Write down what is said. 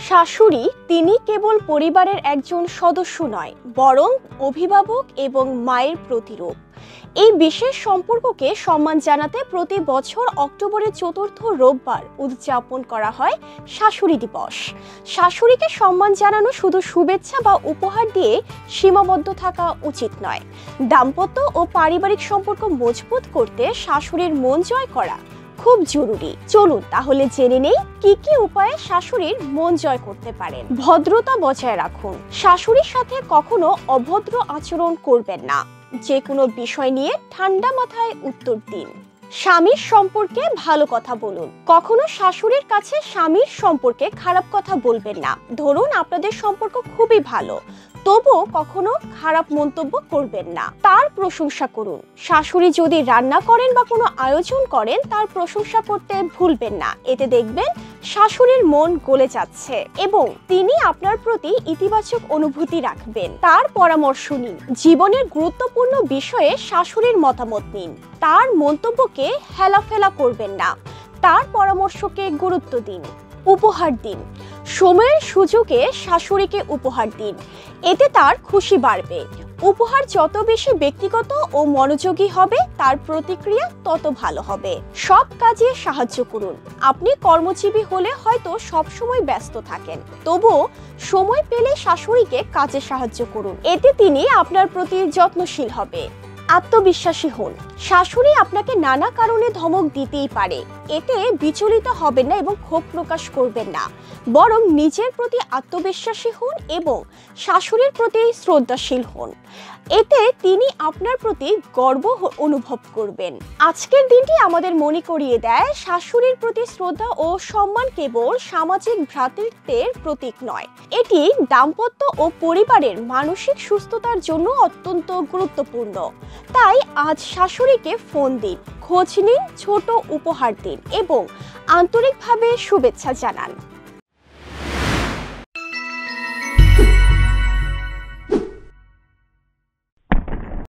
শাশুড়ি তিনি কেবল পরিবারের একজন সদস্য নয়, বরং অভিভাবক এবং মায়ের প্রতিরূপ। এই বিশেষ সম্পর্ককে সম্মান জানাতে প্রতি বছর অক্টোবরের চতুর্থ রোববার উদযাপন করা হয় শাশুড়ি দিবস। শাশুড়িকে সম্মান জানানো শুধু শুভেচ্ছা বা উপহার দিয়ে সীমাবদ্ধ থাকা উচিত নয়। দাম্পত্য ও পারিবারিক সম্পর্ক মজবুত করতে শাশুড়ির মন জয় করা খুব জরুরি। চলুন তাহলে জেনে নেই কি কি উপায়ে শাশুড়ির মন জয় করতে পারেন। ভদ্রতা বজায় রাখুন। শাশুড়ির সাথে কখনো অভদ্র আচরণ করবেন না। যে কোনো বিষয় নিয়ে ঠান্ডা মাথায় উত্তর দিন। স্বামীর সম্পর্কে ভালো কথা বলুন। কখনো শাশুড়ির কাছে স্বামীর সম্পর্কে খারাপ কথা বলবেন না। ধরুন আপনাদের সম্পর্ক খুবই ভালো, তবুও কখনো খারাপ মন্তব্য করবেন না। তার প্রশংসা করুন। শাশুড়ি যদি রান্না করেন বা কোনো আয়োজন করেন, তার প্রশংসা করতে ভুলবেন না। এতে দেখবেন শাশুড়ির মন গলে যাচ্ছে এবং তিনি আপনার প্রতি ইতিবাচক অনুভূতি রাখবেন। তার পরামর্শ নিন। জীবনের গুরুত্বপূর্ণ বিষয়ে শাশুড়ির মতামত নিন। তার মন্তব্যকে হেলাফেলা করবেন না। তার পরামর্শকে গুরুত্ব দিন। উপহার দিন। সময়ের সুযোগে শাশুড়িকে উপহার দিন। এতে তার খুশি বাড়বে। উপহার যত বেশি ব্যক্তিগত ও মনোযোগী হবে, তার প্রতিক্রিয়া তত ভালো হবে। সব কাজে সাহায্য করুন। আপনি কর্মজীবী হলে হয়তো সব সময় ব্যস্ত থাকেন, তবুও সময় পেলে শাশুড়িকে কাজে সাহায্য করুন। এতে তিনি আপনার প্রতি যত্নশীল হবে। আত্মবিশ্বাসী হন। শাশুড়ি আপনাকে নানা কারণে ধমক দিতেই পারে। এতে বিচলিত হবেন না এবং ক্ষোভ প্রকাশ করবেন না, বরং নিজের প্রতি আত্মবিশ্বাসী হন এবং শাশুড়ির প্রতি শ্রদ্ধাশীল হন। এতে তিনি আপনার প্রতি গর্ব অনুভব করবেন। আজকের দিনটি আমাদের মনে করিয়ে দেয়, শাশুড়ির প্রতি শ্রদ্ধা ও সম্মান কেবল সামাজিক ভ্রাতৃত্বের প্রতীক নয়, এটি দাম্পত্য ও পরিবারের মানসিক সুস্থতার জন্য অত্যন্ত গুরুত্বপূর্ণ। তাই আজ শাশুড়িকে ফোন দিন, খোঁজ নিন, ছোট উপহার দিন এবং আন্তরিকভাবে শুভেচ্ছা জানান।